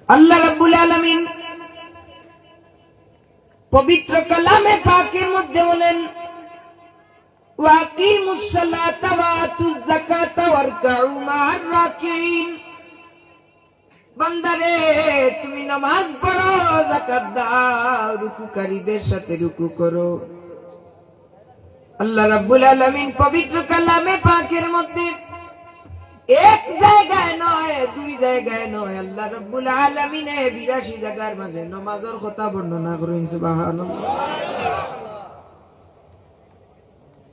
আল্লাহ রাব্বুল আলামিন পবিত্র কালামে পাকের মধ্যে বলেন ওয়াকিমুস সালাতা ওয়া আতুজ যাকাতা ওয়ারকাউ মা'আর রাকিন। বান্দারে তুমি নামাজ পড়ো, যাকাত দাও, রুকুকারীদের সাথে রুকু করো। আল্লাহ রাব্বুল আলামিন পবিত্র কালামে পাকের মধ্যে এক জায়গায় নয়, দুই জায়গায় নয়, আল্লাহ রাব্বুল আলামিন 82 জায়গার মাঝে নামাজের কথা বর্ণনা করেন। সুবহানাল্লাহ।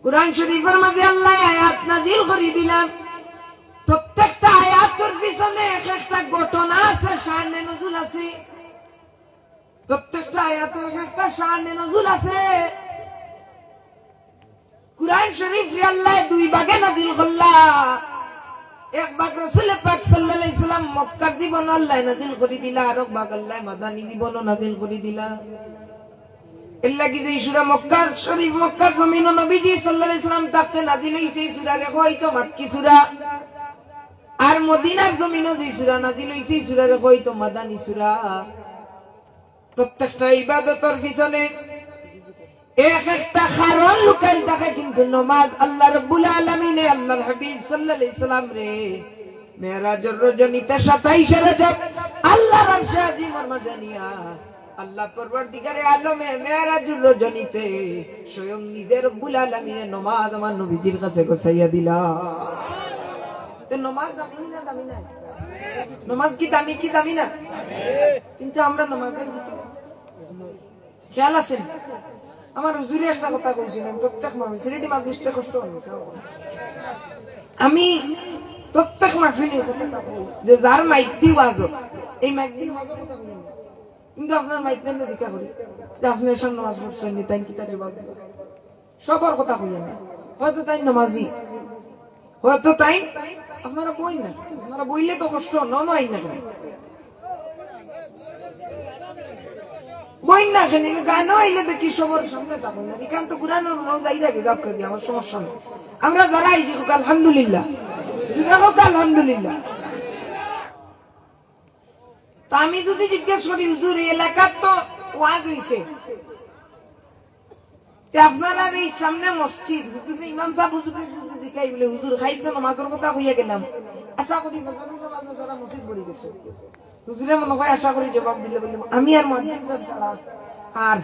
কুরআন শরীফের মাঝে আল্লাহ আয়াত নাযিল করে দিলেন। প্রত্যেকটা আয়াতের পিছনে একটা ঘটনা আছে, শানে নজুল আছে। প্রত্যেকটা আয়াতের একটা শানে নজুল আছে। কুরআন শরীফ আল্লাহ দুই ভাগে নাযিল করলেন। এক ভাগ রাসূল পাক সাল্লাল্লাহু আলাইহি সাল্লাম মক্কার জীবন আল্লাহ নাযিল করে দিলা, আর এক ভাগ আল্লাহ মাদানী জীবন নাযিল করে দিলা। এর লাগি যে সূরা মক্কার শরীফ মক্কার জমিন নবীজি সাল্লাল্লাহু আলাইহি সাল্লাম তাতে নাযিল হইছে এই সূরা রে হয়তো মাক্কি সূরা, আর মদিনার জমিনও যে সূরা নাযিল হইছে এই সূরা রে হয়তো মাদানী সূরা। প্রত্যেকটা ইবাদতের পিছনে এক একটা কারণ লুকাই থাকে, কিন্তু নামাজ আল্লাহ রাব্বুল আলামিন আল্লাহর হাবিব সাল্লাল্লাহু আলাইহি সাল্লাম রে মেরাজের রজনীতে 27 রাজব আল্লাহর আরশে আজিমের মাঝে নিয়া আল্লাহ পরবর্তীকারে আলমে মেরাজের রজনীতে স্বয়ং নিজে রব্বুল আলামিন নামাজ আমার নবীজির কাছে গোছাইয়া দিলা। তো নামাজ দামি না দামি না? নামাজ কি দামি কি দামি না? কিন্তু আমরা নামাজের ভিতরে খেয়াল আছে। আমার হুজুরে একটা কথা কইছিলেন, প্রত্যেক মানুষ সিলেটি মাছ বুঝতে কষ্ট হচ্ছে। আমি প্রত্যেক মাহফিলে যে যার মাইক দি ওয়াজ, এই মাইক দি ওয়াজ কথা বলি, কিন্তু আপনার মাইক নেমে জিজ্ঞাসা করি যে আপনি এসব নামাজ পড়ছেন নি, তাই কি তারে বাদ সবার কথা কই না। হয়তো তাই নামাজি, হয়তো তাই আপনারা বই না, আপনারা বইলে তো কষ্ট নয় না কেন বই না কেন গান হইলে দেখি সবার সামনে থাকুন না, এখান তো পুরানো যাই রাখি গাপ খাবি, আমার সমস্যা নেই। আমরা যারা আইছি আলহামদুলিল্লাহ, আলহামদুলিল্লাহ। তা আমি যদি জিজ্ঞেস করি হুজুর এলাকার তো ওয়াজ হইছে, আপনারা এই সামনে মসজিদ, হুজুর ইমাম সাহেব হুজুর জিজ্ঞাই বলে হুজুর খাই তো নামাজের কথা হইয়া গেলাম, আশা করি যারা মসজিদ পড়ে গেছে হুজুরে মনে হয় আশা করি জবাব দিলে বলে আমি আর মুয়াজ্জিন সাহেব ছাড়া আর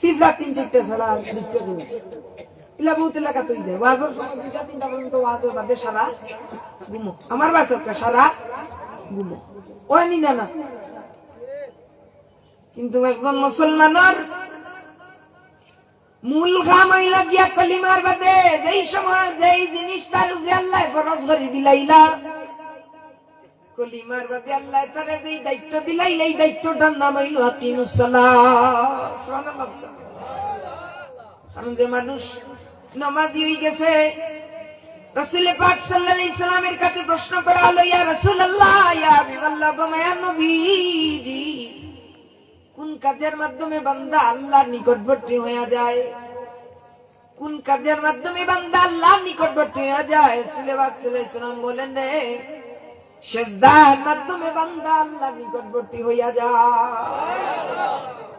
ফিফরা 3-4টা ছাড়া দেখতে দেবে ইলা বহুত এলাকা তুই যায় ওয়াজের সময় 2-3টা পর্যন্ত ওয়াজের বাদে সারা ঘুমো, আমার বাসা সারা ঘুমো ওই নি না। কিন্তু একজন মুসলমানের মূল কাম হইলা গিয়া কলিমার বাদে যেই সময় যেই জিনিসটার উপরে আল্লাহ ফরজ করে দিলাইলা, কলিমার বাদে আল্লাহ তারে যেই দায়িত্ব দিলাই, এই দায়িত্বটার নাম হইল আকিমুস সালাত। সুবহানাল্লাহ। কারণ যে মানুষ নামাজি হয়ে গেছে, রাসূল পাক সাল্লাল্লাহু আলাইহি সাল্লামের কাছে প্রশ্ন করা হলো, ইয়া রাসূলুল্লাহ, ইয়া হাবিবাল্লাহ, গো মায়া নবীজি, কোন কাজের মাধ্যমে বান্দা আল্লাহর নিকটবর্তী হয়ে যায়? কোন কাজের মাধ্যমে বান্দা আল্লাহর নিকটবর্তী হয়ে যায়? রাসূল পাক সাল্লাল্লাহু আলাইহি সাল্লাম বলেন রে, সিজদার মাধ্যমে বান্দা আল্লাহর নিকটবর্তী হইয়া যায়।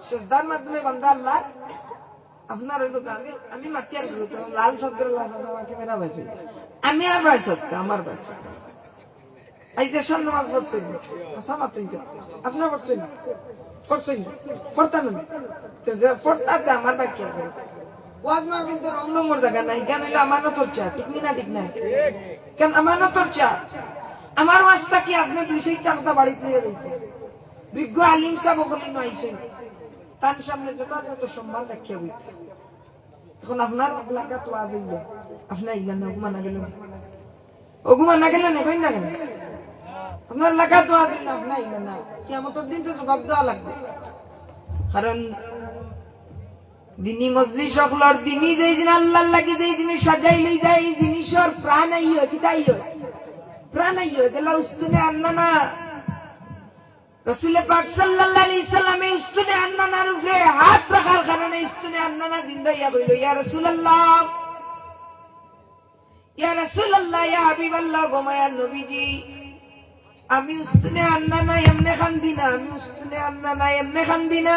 সিজদার মাধ্যমে বান্দা আল্লাহ আপনার আমি মাতিয়ার লাল সদ্র ক্যামেরা পাইছি, আমি আর পাইছি আমার পাইছি এই যে সামনে নামাজ পড়ছেন আচ্ছা মাত্র আপনার পড়ছেন পড়ছেন পড়তাম পড়তাতে আমার বাক্য ওয়াজ মাহফিল তো রং নম্বর জায়গা নাই, কেন হইলো আমানতর চা, ঠিক না ঠিক নাই? কেন আমানতর চা? আমার ওয়াজটা কি আপনি 200 টাকা বাড়িতে নিয়ে দিতে বিজ্ঞ আলিম সাহেব বলি নয়ছেন তার সামনে যথাযথ সম্মান রাখিয়া হইতে। এখন আপনার এলাকা তো আজ হইল আপনি আইলেন না, ঘুমানা গেলেন ঘুমানা গেলেন এখন না কেন? আপনার এলাকা তো আজ হইল আপনি আইলেন না, কিয়ামতের দিন তো জবাব দেওয়া লাগবে। কারণ দিনী মজলিস সকলের দিনী যেই দিন আল্লাহর লাগি যেই জিনিস সাজাই লই যায়, এই জিনিসের প্রাণ আইয় কিতাই হয়, প্রাণ আইয় যেলা উস্তুনে আন্না না। রাসূল পাক সাল্লাল্লাহু আলাইহি সাল্লাম এই উস্তুনে আন্নানার উপরে হাত রাখার কারণে উস্তুনে আন্নানা জিন্দা ইয়া বইল, ইয়া রাসূলুল্লাহ, ইয়া রাসূলুল্লাহ, ইয়া হাবিবাল্লাহ, গো মায়ার নবীজি, আমি উস্তুনে আন্না না এমনে খান্দি না, আমি উস্তুনে আন্না না এমনে খান্দি না।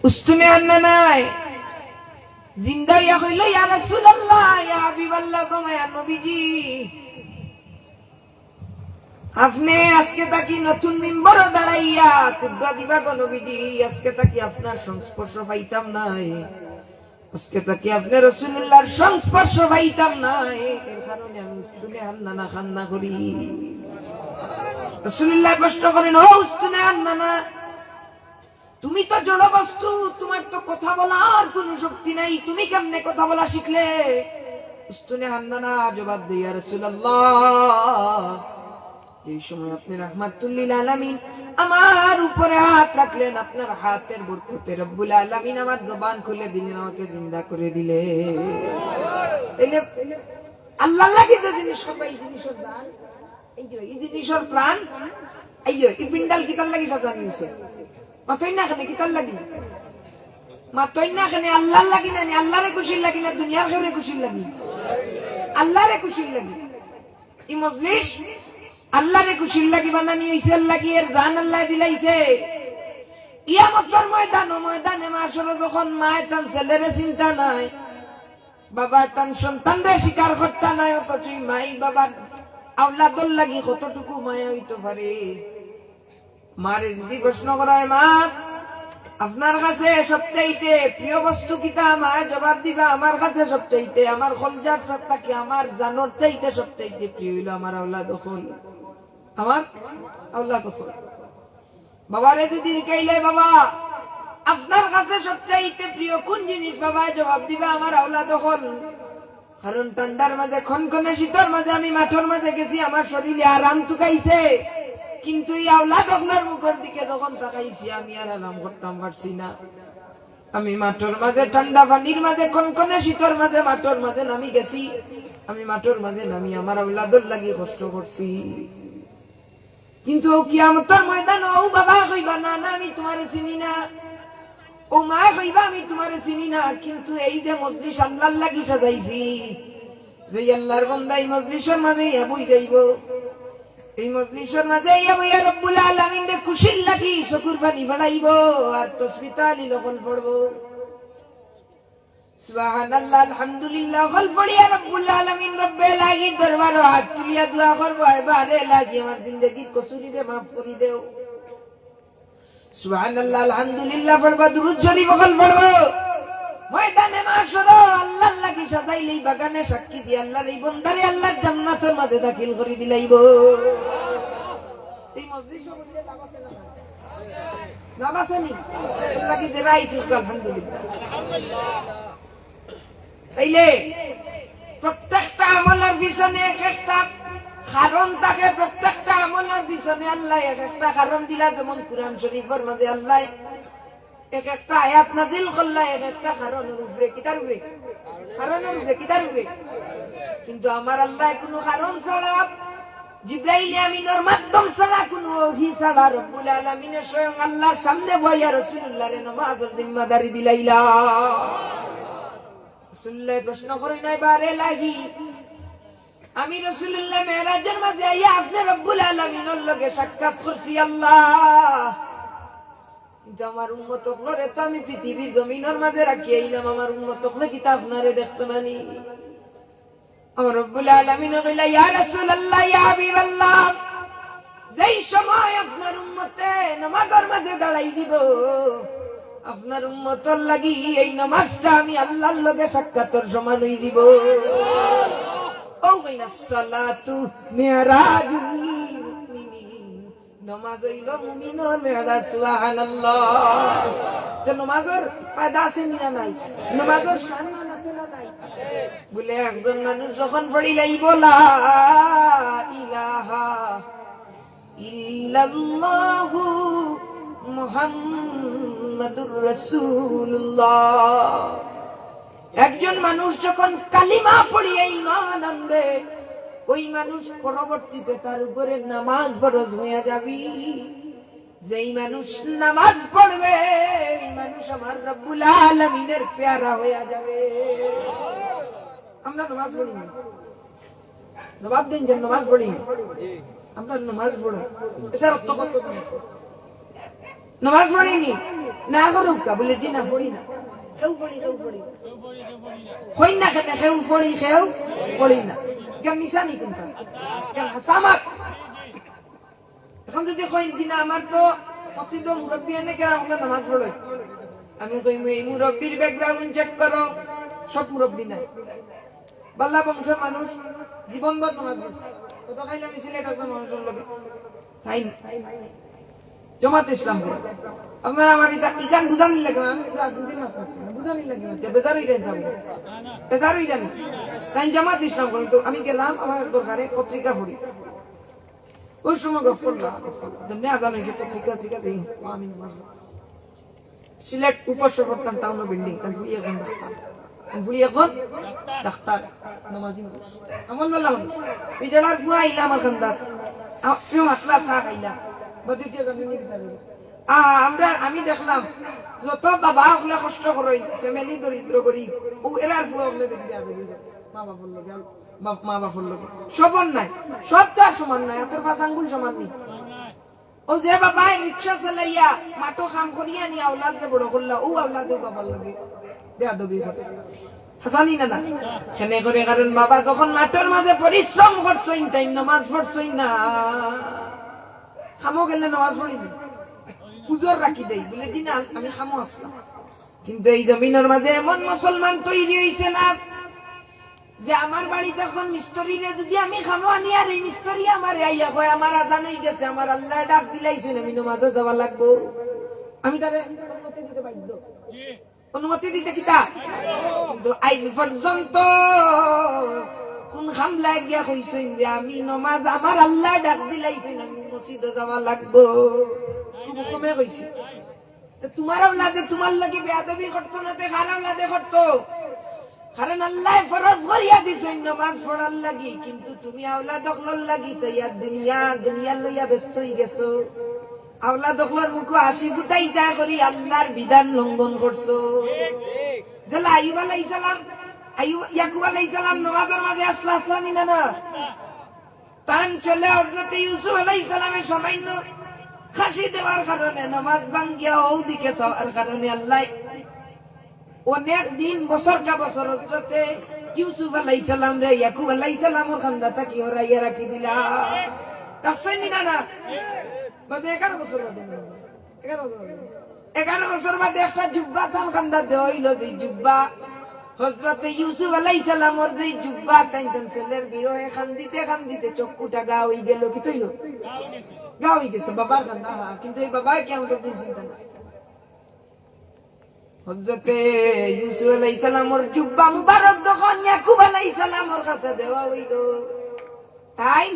উস্তুনে আন্না নাই জিন্দা ইয়া হইল ইয়া রাসূলুল্লাহ ইয়া হাবিবাল্লাহ গো মায়া নবীজি, আপনি আজকে তাকি নতুন মিম্বর দাঁড়াইয়া খুতবা দিবা গো নবীজি, আজকে তাকি আপনার সংস্পর্শ পাইতাম নাই, আজকে তাকি আপনি রাসূলুল্লাহর সংস্পর্শ পাইতাম নাই, এর কারণে আমি উস্তুনে আন্না না খান্না করি। রাসূলুল্লাহ প্রশ্ন করেন, ও উস্তুনে আন্না না, তুমি তো জড় বস্তু, তোমার তো কথা বলার কোনো শক্তি নাই, তুমি কেমনে কথা বলা শিখলে? উস্তুনে আন্না না জবাব দেয়, ইয়া রাসূলুল্লাহ, যে সময় আপনি রাহমাতুল লিল আলামিন আমার উপরে হাত রাখলেন, আপনার হাতের বরকতে রব্বুল আলামিন আমার জবান খুলে দিলেন, আমাকে জিন্দা করে দিলেন। আল্লাহ লাগি যে জিনিস সবাই জিনিসের দান, এই জিনিসের প্রাণ, এই পিন্ডাল কিতার লাগি সাজানো হয়েছে, মাতই না খানে কিতার লাগি, মাতই না খানে আল্লাহর লাগি না, আল্লাহরে খুশির লাগি না, দুনিয়ার ঘরে খুশির লাগি, আল্লাহরে খুশির লাগি। এই মজলিস আল্লাহরে খুশির লাগি বানানি হইছে, আল্লাহ কি এর জান আল্লাহ দিলাইছে। কিয়ামতের ময়দানে মাশাআল্লাহ যখন মা তার ছেলেরে চিন্তা নাই, বাবা তার সন্তানরে স্বীকার করতে নাই, অথচ মাই বাবার আওলাদর লাগি কতটুকু মায়া হইতে পারে। মারে যদি প্রশ্ন করা হয়, মা আপনার কাছে সবচাইতে প্রিয় বস্তু কিতা, মা জবাব দিবা, আমার কাছে সবচাইতে, আমার কলজার সত্তা কি, আমার জানোর চাইতে সবচাইতে প্রিয় হইল আমার আওলাদ হল, আমার আওলাদ হল। বাবারে যদি কাইলে, বাবা আপনার কাছে সবচাইতে প্রিয় কোন জিনিস, বাবা জবাব দিবা আমার আওলাদ হল। কারণ ঠান্ডার মাঝে, খনখনে শীতের মাঝে আমি মাঠের মাঝে গেছি, আমার শরীরে আরাম তুকাইছে, কিন্তু এই আওলাদ আপনার মুখের দিকে যখন তাকাইছি আমি আর আরাম করতাম পারছি না। আমি মাঠের মাঝে ঠান্ডা পানির মাঝে, খনখনে শীতের মাঝে মাঠের মাঝে নামি গেছি, আমি মাঠের মাঝে নামি আমার আওলাদর লাগি কষ্ট করছি। কিন্তু কিয়ামতের ময়দান ও বাবা কইবা, না না আমি তোমারে চিনি না, ও মা কইবা আমি তোমারে চিনি না, কিন্তু এই যে মজলিস আল্লাহর লাগি সাজাইছি, যে আল্লাহর বান্দা এই মজলিসের মাঝে বই যাইব, এই মজলিসের মাঝে ইয়া রব্বুল আলামিন খুশির লাগি চকুর পানি ফেলাইব আর তাসবিহ তাহলিল কল পড়ব, সুবহানাল্লাহ আলহামদুলিল্লাহ কল পড়িয়া রব্বুল আলামিন রব্বে লাগি দরবার হাত তুলিয়া দোয়া করব, এবারে লাগি আমার জিন্দেগির কসুরিরে maaf করে দেও। সুবহানাল্লাহ আলহামদুলিল্লাহ পড়বা, দুরূদ শরীফ কল পড়ব, ময়দানে মাশরা আল্লাহর লাগি সাজাইলেই বাগানে সাক্ষী দিয়ে আল্লাহর এই বান্দারে আল্লাহর জান্নাতের মাঝে দাখিল করে দিলাইব। এই মজলিসে বললে লাভ আছে না? লাভ আছে নি? আল্লাহ কি যে রাইছে, আলহামদুলিল্লাহ। তাইলে প্রত্যেকটা আমলের পিছনে এক একটা কারণ থাকে, প্রত্যেকটা আমলের পিছনে আল্লাহ এক একটা কারণ দিলা। যেমন কুরআন শরীফের মাঝে আল্লাহ এক একটা আয়াত নাযিল করলা, এক একটা কারণের উপরে, কিতার উপরে? কারণের উপরে, কিতার উপরে? কিন্তু আমার আল্লাহ কোনো কারণ ছাড়া, জিবরাইল আমিনের মাধ্যম ছাড়া, কোনো ওহী ছাড়া রব্বুল আলামিনের স্বয়ং আল্লাহর সামনে বইয়া রাসূলুল্লাহর নামাজের জিম্মাদারি দিলাইলা। রাসূলুল্লাহ প্রশ্ন করে নাই, বারে লাগি আমি রাসূলুল্লাহ মেরাজের মাঝে আইয়া আপনি রব্বুল আলামিনের লগে সাক্ষাৎ করছি আল্লাহ, কিন্তু আমার উম্মত হকলরে তো আমি পৃথিবী জমিনের মাঝে রাখি আইলাম, আমার উম্মত হকলে কি তা আপনারে দেখতো না নি? আমার রব্বুল আলামিন কইলা, ইয়া রাসূলুল্লাহ ইয়া হাবিবাল্লাহ, যেই সময় আপনার উম্মতে নামাজের মাঝে দাঁড়াই দিব, আপনার উম্মতর লাগি এই নামাজটা আমি আল্লাহর লগে সাক্ষাতের সমান হই দিব। ও কইনা সালাতু মিরাজুল মুমিনিন, নামাজ হইল মুমিনের মেরাজ। সুবহানাল্লাহ। তো নামাজের ফায়দা আছে না নাই? নামাজের সম্মান আছে না নাই? বলে একজন মানুষ যখন পড়ি লাইব লা ইলাহা ইল্লাল্লাহু মুহাম্মাদুর রাসূলুল্লাহ, একজন মানুষ যখন কালিমা পড়িয়ে ঈমান আনবে, ওই মানুষ পরবর্তীতে তার উপরে নামাজ ফরজ হয়ে যাবে। যেই মানুষ নামাজ পড়বে এই মানুষ আমার রব্বুল আলামিনের পেয়ারা হয়ে যাবে। আমরা নামাজ পড়ি না, জবাব দিন যে নামাজ পড়ি না। আমরা নামাজ পড়ি, এটার অর্থ কত? নামাজ পড়িনি না করুক বলে জি না পড়ি না, কেউ পড়ি হই না কেন, কেউ পড়ি না, কেন মিশানি কিন্তু কেন হাসামাত। এখন যদি কই দিনা আমার তো মসজিদ মুরব্বী এনে কেন আমরা নামাজ পড়ি, আমি কই এই মুরব্বীর ব্যাকগ্রাউন্ড চেক করো, সব মুরব্বী নাই, বাল্লা বংশের মানুষ জীবনভর নামাজ পড়ছে। কত খাইলাম সিলেট একটা মানুষের লোকে তাই জমাত ইসলাম করে আপনারা আমার ইকান বুঝানি লাগে, আমি দুদিন বুঝানি লাগে বেজারই জানি বেজারই জানি তাই জামাত ইসলাম করেন। তো আমি গেলাম আমার দরকারে পত্রিকা পড়ি, ওই সময় পত্রিকা দিই। আমি সিলেট উপস্য করতাম টাউন বিল্ডিং, বুড়ি এখন ডাক্তার নামাজি আমল বললাম বিজলার বুয়া আইলা আমার খান্দার মাতলা চা খাইলা আমি দেখলাম যত বাবা ওগুলো কষ্ট করে ফ্যামিলি দরিদ্র করি ও এরার বুয়া ওগুলো দেখি মা বাপর লোক সবর নাই, সব তো আর সমান নাই, এত ফাঁসাঙ্গুল সমান নেই। ও যে বাবা রিক্সা চালাইয়া মাটো কাম করিয়া নি আওলাদকে বড় করলা, ও আওলাদে বাবার লাগে বেয়াদবি করে হাসানি না সেনে করে। কারণ বাবা যখন মাঠের মাঝে পরিশ্রম করছই তাই নামাজ পড়ছই না, খামো গেলে নামাজ পড়ি না, পুজোর রাখি দেই বলে জি না আমি খামো আসলাম। কিন্তু এই জমিনের মাঝে এমন মুসলমান তৈরি হয়েছে না যে আমার বাড়িতে এখন মিস্ত্রিরে যদি আমি খামো আনি আর এই মিস্ত্রি আমার আইয়া কয় আমার আজান হয়ে গেছে, আমার আল্লাহ ডাক দিলাইছেন, আমি নামাজে যাওয়া লাগবো, আমি তারে অনুমতি দিতে বাধ্য, অনুমতি দিতে কিতা। কিন্তু আজ পর্যন্ত কোন খামলা গিয়া কইছেন যে আমি নমাজ আমার আল্লাহ ডাক দিলাইছেন আমি মসজিদে যাওয়া লাগবো, কমে কইছি। তোমার আওলাদে তোমার লাগি বেয়াদবি করতো না, কার আওলাদে করতো? কারণ আল্লাহ ফরজ করিয়া দিছেন নামাজ পড়ার লাগি, কিন্তু তুমি আওলাদ দখলার লাগি সাইয়া দুনিয়া লইয়া ব্যস্ত হয়ে গেছো। আওলাদ দখলার মুখে হাসি ফুটাইতা করি আল্লাহর বিধান লঙ্ঘন করছো। যেলা আইয়ুব আলাইহিস সালাম ইয়াকুব আলাইহিস সালাম নামাজের মাঝে আসলানি না তান চলে হযরত ইউসুফ আলাইহিস সালামের সামান্য খাসি দেওয়ার কারণে নামাজ ভাঙ্গিয়া ওদিকে যাওয়ার কারণে আল্লাহ অনেক দিন বছর কা বছর হযরত ইউসুফ আলাইহিস সালাম রে ইয়াকুব আলাইহিস সালামের খান্দাটা কি হরাইয়া রাখি দিলা, রাখছেন না বাদে 11 বছর বাদে 11 বছর বাদে একটা জুব্বা তান খান্দা দেওয়া হইলো। যে জুব্বা হযরত ইউসুফ আলাইহিস সালামের যে জুব্বা তাই ছেলের বিরহে খান্দিতে চক্ষুটা গা হই গেল, কি তৈল গা হই গেছে বাবার কান্দা। কিন্তু এই বাবা কেমন দিন চিন্তা না, হযরত ইউসুফ আলাইহিস সালামের জুব্বা মুবারক যখন ইয়াকুব আলাইহিস সালামের কাছে দেওয়া হইলো, তাই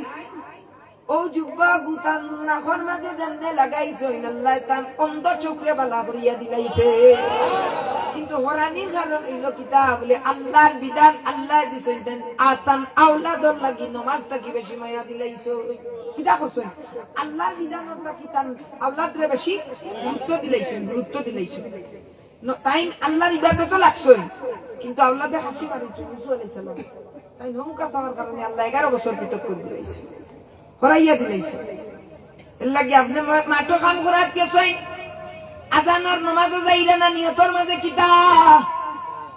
ও জুব্বা গুতান নাখর মাঝে যেমনে লাগাইছো আল্লাহ তান অন্ধ চোখরে বালা করিয়া দিলাইছে। কিন্তু হরানির কারণ হইল কিতা বলে আল্লাহর বিধান আল্লাহ দিছেন, আতান আওলাদর লাগি নামাজ থাকি বেশি মায়া দিলাইছো। কিতা করছেন আল্লাহর বিধানের থাকি তান আওলাদরে বেশি গুরুত্ব দিলাইছেন। তাই আল্লাহর ইবাদত লাগছই, কিন্তু আওলাদে হাসি মারিছে ইউসুফ আলাইহিস সালাম। তাই নমকা চাওয়ার কারণে আল্লাহ 11 বছর পৃথক করে দিলাইছে, হরাইয়া দিলাইছে। এর লাগি আপনি মাঠো কাম করাত গেছই আজানের নামাজে যাইরা না নিয়তর মাঝে কিতা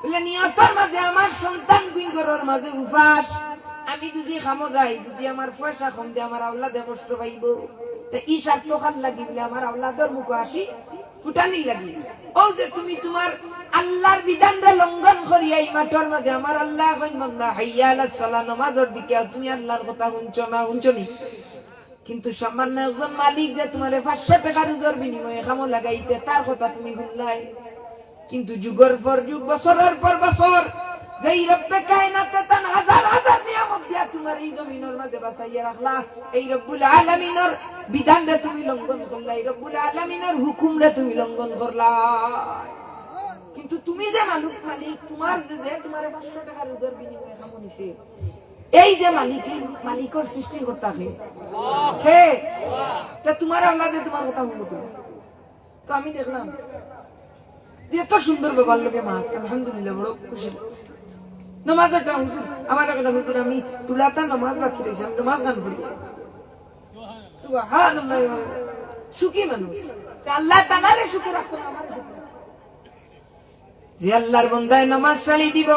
বলে নিয়তর মাঝে আমার সন্তান গুইঙ্গরের মাঝে উপাস, আমি যদি খামো যাই যদি আমার পয়সা কম দিয়ে আমার আওলাদে কষ্ট পাইব, তা ই স্বার্থ খান লাগি বলে আমার আওলাদর মুখে আসি ফুটানি লাগি। ও যে তুমি তোমার আল্লাহর বিধানটা লঙ্ঘন করিয়া এই মাঠের মাঝে আমার আল্লাহ হাইয়া আলাস সালাহ নামাজের দিকে তুমি আল্লাহর কথা শুনছনি। কিন্তু সামান্য একজন মালিক যে তোমার 500 টাকার উজর বিনিময়ে খামো লাগাইছে তার কথা তুমি শুনলাই। কিন্তু যুগের পর যুগ বছরের পর বছর যেই রব্বে কায়নাতে তান হাজার হাজার নিয়ামত দিয়া তোমার এই জমিনের মাঝে বাঁচাইয়া রাখলা, এই রব্বুল আলামিনের বিধানটা তুমি লঙ্ঘন করলা, এই রব্বুল আলামিনের হুকুমটা তুমি লঙ্ঘন করলা। কিন্তু তুমি যে মালিক তোমার যে তোমার 500 টাকার উজর বিনিময়ে খামো নিছে, এই যে মালিকর সৃষ্টি করতে হে তোমার আল্লাদে তোমার কথা বলবো তো আমি দেখলাম যে এত সুন্দর বাবার লোকে মা আলহামদুলিল্লাহ বড় খুশি নামাজ একটা হুজুর আমার একটা হুজুর আমি তুলাতা নামাজ বাকি রয়েছে আমি নামাজ গান করি সুবহানাল্লাহ সুখী মানুষ আল্লাহ তাআলারে সুখী রাখতো আমার যে আল্লাহর বান্দায় নামাজ ছাড়ি দিব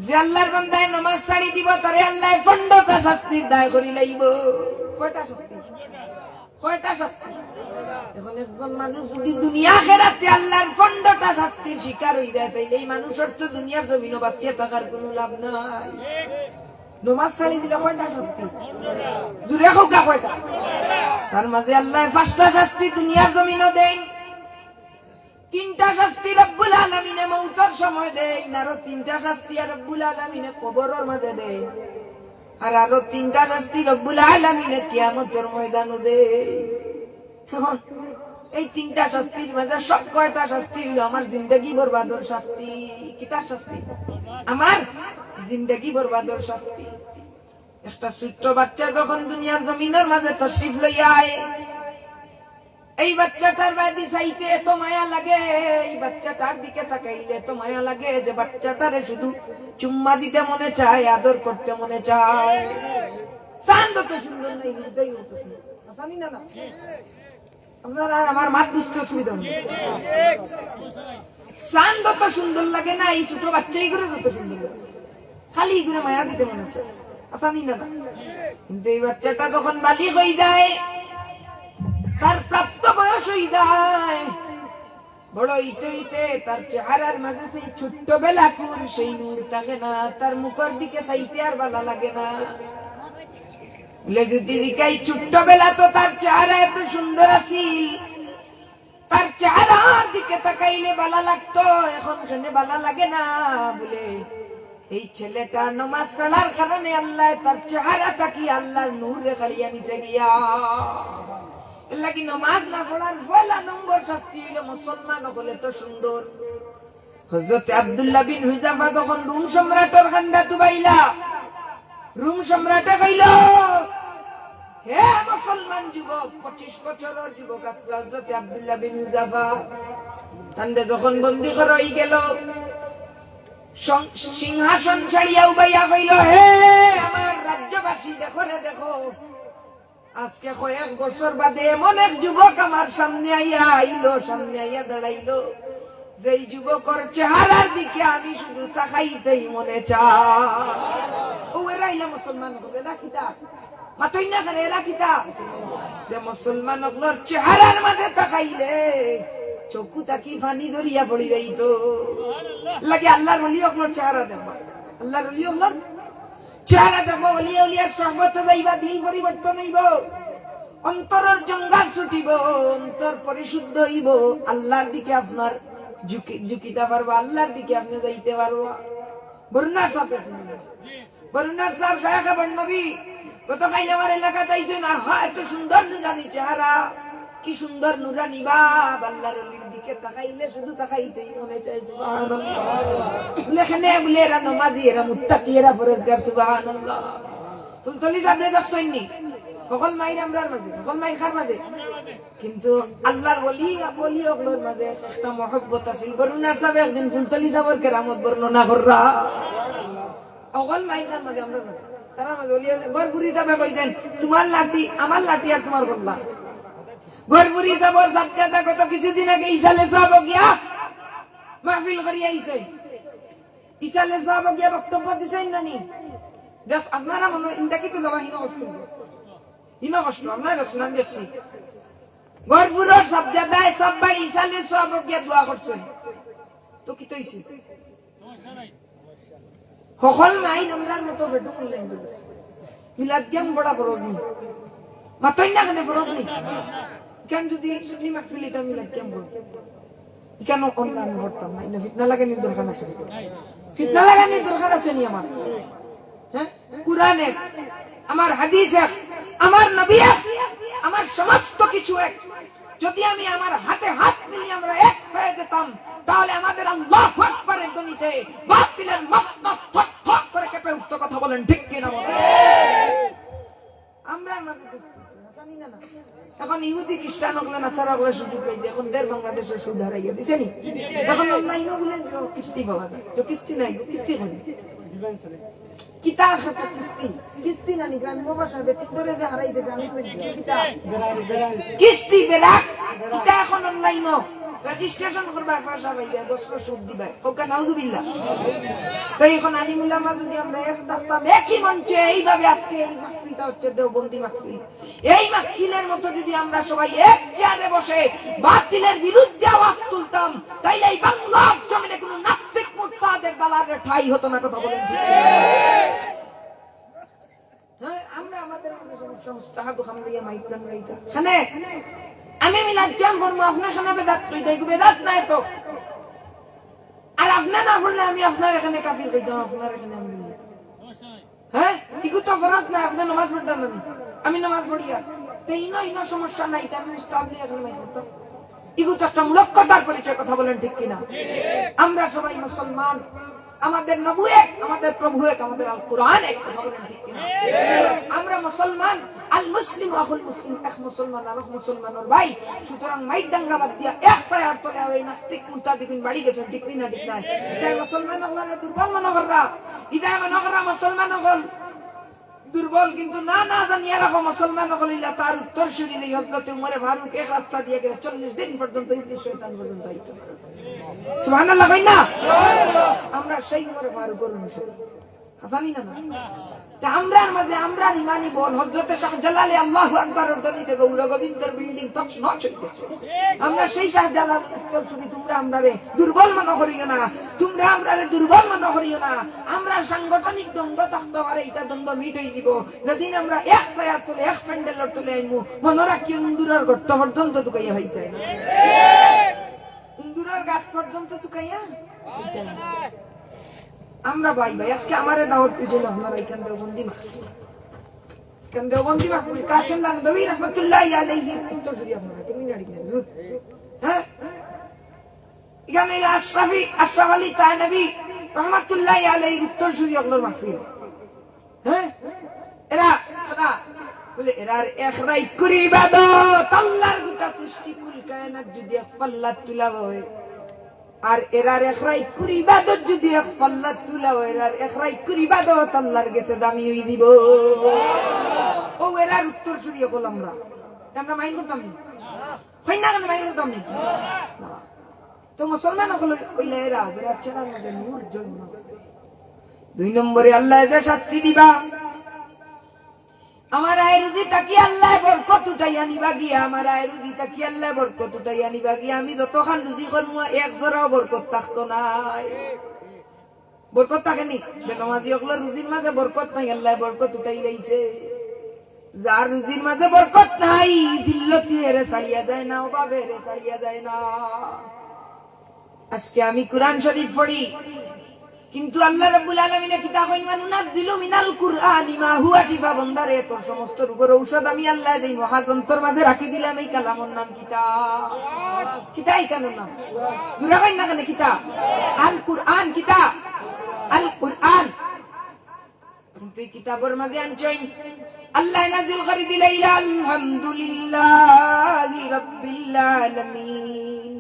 যে আল্লাহর বান্দায় নামাজ ছাড়ি দিব তারে আল্লাহ 15টা শাস্তির দায় করি লাইব কয়টা শাস্তি এখন একজন মানুষ যদি দুনিয়া আখিরাতে আল্লাহর 15টা শাস্তির শিকার হই যায় তাইলে এই মানুষের তো দুনিয়ার জমিনও বাঁচিয়ে থাকার কোনো লাভ নাই নামাজ ছাড়ি দিলে কয়টা শাস্তি জুরে হোক কয়টা তার মাঝে আল্লাহ 5টা শাস্তি দুনিয়ার জমিনও দেন 3টা শাস্তি রব্বুল আলামিনে মউতের সময় দেয় আরো 3টা শাস্তি রব্বুল আলামিনে কবরের মাঝে দেয় আর আরো 3টা শাস্তি রব্বুল আলামিনে কিয়ামতের ময়দানে দেয় এই 3টা শাস্তির মাঝে সব কয়টা শাস্তি হলো আমার জিন্দেগি বরবাদের শাস্তি কিতার শাস্তি আমার জিন্দেগি বরবাদের শাস্তি একটা ছোট্ট বাচ্চা যখন দুনিয়ার জমিনের মাঝে তশরিফ লইয়া আয় এই বাচ্চাটার বাদি চাইতে এত মায়া লাগে এই বাচ্চাটার দিকে তাকাইলে এত মায়া লাগে যে বাচ্চাটারে শুধু চুম্মা দিতে মনে চায় আদর করতে মনে চায় চাঁদ তো সুন্দর নাই হৃদয় তো সুন্দর জানি না আপনারা আমার মাত বুঝতে অসুবিধা নেই চাঁদ তো সুন্দর লাগে না এই ছোট বাচ্চাই করে যত সুন্দর লাগে খালি করে মায়া দিতে মনে চায় জানি না কিন্তু এই বাচ্চাটা যখন বালিগ হয়ে যায় তার প্রাপ্ত বয়স হয়ে যায় বড় হইতে হইতে তার চেহারার মাঝে সেই ছোট্ট বেলাকুর সেই নূর থাকে না তার মুখের দিকে চাইতে আর ভালো লাগে না বলে যদি দিকাই ছোট্ট বেলা তো তার চেহারা এত সুন্দর আছিল তার চেহারার দিকে তাকাইলে ভালো লাগতো এখন কেন ভালো লাগে না বলে এই ছেলেটা নামাজ ছাড়ার কারণে আল্লাহ তার চেহারাটা কি আল্লাহর নূরে কালিয়া নিচে গিয়া লাগি নামাজ না পড়ার পয়লা নম্বর শাস্তি হইল মুসলমান হলে তো সুন্দর হযরত আব্দুল্লাহ বিন হুযাফা যখন রোম সম্রাটের খান্দা দুবাইলা রোম সম্রাটে কইল হে মুসলমান যুবক 25 বছরের যুবক হযরত আব্দুল্লাহ বিন হুযাফা তান্ডে যখন বন্দী করা হই গেল সিংহাসন ছাড়িয়া উবাইয়া কইল হে আমার রাজ্যবাসী দেখো রে দেখো আজকে কয়েক বছর বাদে এমন এক যুবক আমার সামনে আইয়া দাঁড়াইলো যেই যুবকের চেহারার দিকে আমি শুধু তাকাইতেই মনে চাই ও এরা ইলা মুসলমান হবে না কিতা মাতই না করে এরা কিতা যে মুসলমান হলোর চেহারার মাঝে তাকাইলে চক্ষু তাকি ফানি ধরিয়া পড়ি যাইতো লাগে আল্লাহর ওলি হলোর চেহারা দেখো আল্লাহর ওলি হলোর চেহারা দেখো ওলি ওলিয়ার সহবতে যাইবা দিই পরিবর্তন হইব অন্তরের জঙ্গল ছুটিব অন্তর পরিশুদ্ধ হইব আল্লাহর দিকে আপনার ঝুঁকিতে পারবা আল্লাহর দিকে আপনি যাইতে পারবা বরুণার সাহেব বরুণার সাহেব শায়খ নবী কত কাইলে আমার এলাকাতে আইছো না এত সুন্দর নুরানি চেহারা কি সুন্দর নুরানি বাপ আল্লাহর ওলির দিকে তাকাইলে শুধু তাকাইতেই মনে চায় সুবহানাল্লাহ লেখনে বলে এরা নামাজি এরা মুত্তাকি এরা ফরজগার সুবহানাল্লাহ ফুলতলি সাহেব দেখছইনি কখন মাইর আমরার মাঝে কখন মাইর খার মাঝে কিন্তু আল্লাহর ওলি ওগুলোর মাঝে একটা মহব্বত আছে বরুণার সাহেব একদিন ফুলতলি সাহেবের কেরামত বর্ণনা কররা অগল মাইর খার মাঝে আমরার মাঝে তারা মাঝে ওলি গরপুরি সাহেব কইছেন তোমার লাঠি আমার লাঠি আর তোমার গল্লা গরপুরি সাহেবের সাক্ষাৎ কত কিছুদিন আগে ইসালে সাহেব গিয়া মাহফিল করিয়া আইছে ইসালে সাহেব গিয়া বক্তব্য দিছেন নানি দেখ আপনারা মনে ইন্দাকি তো যাবা হিনো কষ্ট আপনার শুনান দেখছি গরপুরের সব জায়গায় সব বাড়ি ইসালে সব গিয়া দোয়া করছেন তো কি তৈছি সকল মাইন আমরার মতো বেডু মিলেন মিলাদ কেম বড়া ফরজ নি মাতই না কেন ফরজ নি কেন যদি সুনি মাহফিল এটা মিলাদ কেম বড় কেন অনলাইন করতাম না ইনা ফিতনা লাগানোর দরকার আছে ফিতনা লাগানোর দরকার আছে নি আমার হ্যাঁ কুরআনে আমার হাদিসে আমার নবী আমার সমস্ত কিছু এক যদি আমি আমার হাতে হাত মিলিয়ে আমরা এক হয়ে যেতাম তাহলে আমাদের আল্লাহু আকবারের ধ্বনিতে বাতিলের মসনদ ঠক ঠক করে কেঁপে উঠতো, কথা বলেন ঠিক কিনা বলেন? আমরা জানি না। এখন ইহুদি খ্রিস্টান হলে নাসারা বলে সুযোগ পাইছে, এখন দেড় বাংলাদেশের সুদ হারাইয়া দিছে নি। এখন অনলাইনও বলে কিস্তি পাওয়া যায়, কিস্তি নাই, কিস্তি করি কিতা খাতা কিস্তি কিস্তি না নি গ্রামীণ ভাষায় বেটি ধরে যে হারাইছে গ্রামীণ কিস্তি বেরাক কিতা এখন অনলাইনও রেজিস্ট্রেশন করবা ভাষা পাইবা বছর সুদ দিবা ওকে নাউজুবিল্লাহ। তো এখন আলিমুল্লাহ যদি আমরা এক দাস্তাম একই মঞ্চে এইভাবে আজকে এই মাহফিলটা হচ্ছে দেওবন্দি মাহফিল, এই মাহফিলের মতো যদি আমরা সবাই এক চেয়ারে বসে বাতিলের বিরুদ্ধে আওয়াজ তুলতাম, তাইলে এই বাংলার জমিনে কোনো নাস্তিক মুরতাদের দালালের ঠাঁই হতো না, কথা বলেন ঠিক? আমরা আমাদের সমস্যা হাগু খামরিয়া মাইকরাম গাইতা খানে আমি মিলাদ কেম করবো, আপনার খানা বেদাত কই দেই, বেদাত নাই তো। আর আপনি না বললে আমি আপনার এখানে কাফির কইতাম, আপনার এখানে আমি হ্যাঁ ইগু তো ফরজ না, আপনি নামাজ পড়তেন না, আমি নামাজ পড়ি। আর ইনো সমস্যা নাই, আমি উস্তাদ নিয়ে এখানে মাইক করতাম। ইগু তো একটা মূলকতার পরিচয়, কথা বলেন ঠিক কিনা? আমরা সবাই মুসলমান, আমাদের নবী এক, আমাদের প্রভু এক, আমাদের আল কোরআন এক, কথা বলেন ঠিক কিনা? আমরা মুসলমান, আল মুসলিম আখুল মুসলিম, এক মুসলমান আর এক মুসলমানের ভাই। সুতরাং মাইক দাঙ্গা বাদ দিয়া এক পায়ার তলে আর এই নাস্তিক মুরতাদি কোন বাড়ি গেছেন, ঠিক না? ঠিক নাই? তাই মুসলমান হলে দুর্বল মনে কররা, ইদায় মনে কররা মুসলমান হল দুর্বল, কিন্তু না না জানিয়ে রাখো মুসলমান হলিলা তার উত্তর শুনিলে হযরত উমর ফারুক এক রাস্তা দিয়ে গেলে 40 দিন পর্যন্ত ইবলিস শয়তান পর্যন্ত আইতো। সুবহানাল্লাহ কই না? আমরা সেই উমর ফারুক অনুসরণ জানি না না। তা আমরার মাঝে আমরার ইমানি বল হযরত শাহজালালে আল্লাহু আকবারের দলিতে গৌর গোবিন্দের বিল্ডিং তছ নচ হইতেছে। আমরা সেই শাহজালাল উত্তর শুনি, তোমরা আমরারে দুর্বল মনে করিও না, তোমরা আমরারে দুর্বল মনে করিও না। আমরা সাংগঠনিক দ্বন্দ্ব থাকতে পারে, এটা দ্বন্দ্ব মিট হয়ে যাব যেদিন আমরা এক ছায়ার তলে এক প্যান্ডেলের তলে আইমু। মনে রাখি ইন্দুরের গর্ত পর্যন্ত তুকাইয়া হইতে না, ইন্দুরের গাছ পর্যন্ত তুকাইয়া আমরা ভাই ভাই। আজকে আমারে দাওয়াত দিয়েছিল আপনারা এখান দেওবন্দি মাহফিল কাসিম নানভী রাহমাতুল্লাহি আলাইহি উত্তরসূরি আপনারা তামিলনাড়ু হ্যাঁ এখানে আশরাফ আলী তানভী রাহমাতুল্লাহি আলাইহি উত্তরসূরি আপনার মাহফিল হ্যাঁ এরা বলে এরার একরাই করি ইবাদত আল্লাহর গোটা সৃষ্টি কুল কায়নাত যদি এক পাল্লা তুলা হয়, আর এরার একরাই করি ইবাদত যদি এক পাল্লা তুলা হয়, এরার একরাই করি ইবাদত আল্লাহর কাছে দামি হয়ে যাব। ও এরার উত্তরসূরি হল আমরা মাইন করতাম না, হয় না কেন মাইন করতাম না? তো মুসলমান হলো কইলে এরা এরার চেহারার মধ্যে নূর জন্ম। 2 নম্বরে আল্লাহ যে শাস্তি দিবা, আমার আয় রুজি তাকি আল্লাহ বরকত উঠাইয়া নিবা গিয়া, আমার আয় রুজি তাকি আল্লাহ বরকত উঠাইয়া নিবা গিয়া। আমি যতখান রুজি করবো এক জোড়াও বরকত থাকতো নাই, বরকত থাকেনি। বেনামাজি হকলের রুজির মাঝে বরকত নাই, আল্লাহ বরকত উঠাই লাইছে। যার রুজির মাঝে বরকত নাই, দিল্লতি এরে ছাড়িয়া যায় না, অভাবে এরে ছাড়িয়া যায় না। আজকে আমি কুরআন শরীফ পড়ি, কিন্তু আল্লাহ রাব্বুল আলামিন কিতাব কইমান নাযিলু মিনাল কুরআনি মা হুয়া শিফা। বান্দারে তোর সমস্ত রোগের ঔষধ আমি আল্লাহ দেই মহাগ্রন্থের মাঝে রাখি দিলাম। এই কালামের নাম কিতাব, কিতাব এই কালামের নাম দুরা কই না কেন কিতাব আল কুরআন, কিতাব আল কুরআন। কিন্তু এই কিতাবের মাঝে আনছেন আল্লাহ নাযিল করে দিলাইলা আলহামদুলিল্লাহি রাব্বিল আলামিন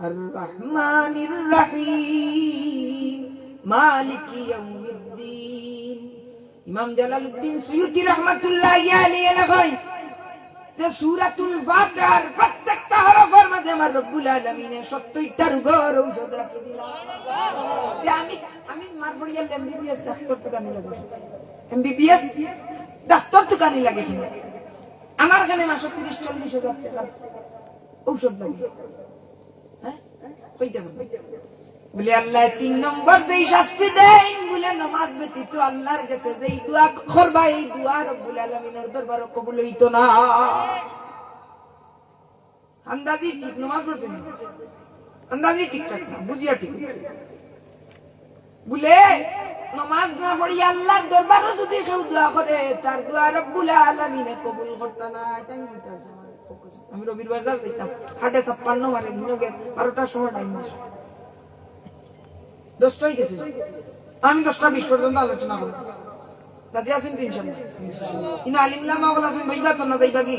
আর রহমানির রহিম মালিকি ইয়াউমিদ্দিন। ইমাম জালালউদ্দিন সুয়ুতি রাহমাতুল্লাহি আলাইহি লেখেন যে সূরাতুল ফাতিহার প্রত্যেকটা হরফের মাঝে আমার রব্বুল আলামিন 70টা রোগের ঔষধ রাখি দিলেন। আমি মারফড়িয়া এমবিবিএস ডাক্তার তো কানি লাগে, এমবিবিএস ডাক্তার তো কানি লাগে। আমার কানে মাসে 30-40 হাজার টাকা ঔষধ লাগে। হ্যাঁ কইতে হবে বলে আল্লাহ 3 নম্বর যেই শাস্তি দেন বলে নামাজ ব্যতীত আল্লাহর কাছে যেই দোয়া করবা, এই দোয়া রব্বুল আলামিনের দরবারে কবুল হইতো না। আন্দাজি ঠিক নামাজ পড়তে না, আন্দাজি ঠিকঠাক না, বুঝিয়া ঠিক বলে নামাজ না পড়ি আল্লাহর দরবারে যদি কেউ দোয়া করে, তার দোয়া রব্বুল আলামিনে কবুল করতো না। এটাই হইতাছে। আমি রবির বাজার দিতাম হাটে 56 মারে দিনকে 12টার সময় টাইম দিছি, 10টাই গেছে আমি 10টা-20 পর্যন্ত আলোচনা করব রাজি আছেন তো ইনশাআল্লাহ ইনা আলিমলামা ওয়ালা শুন ভাইবা তো না যাইবা কি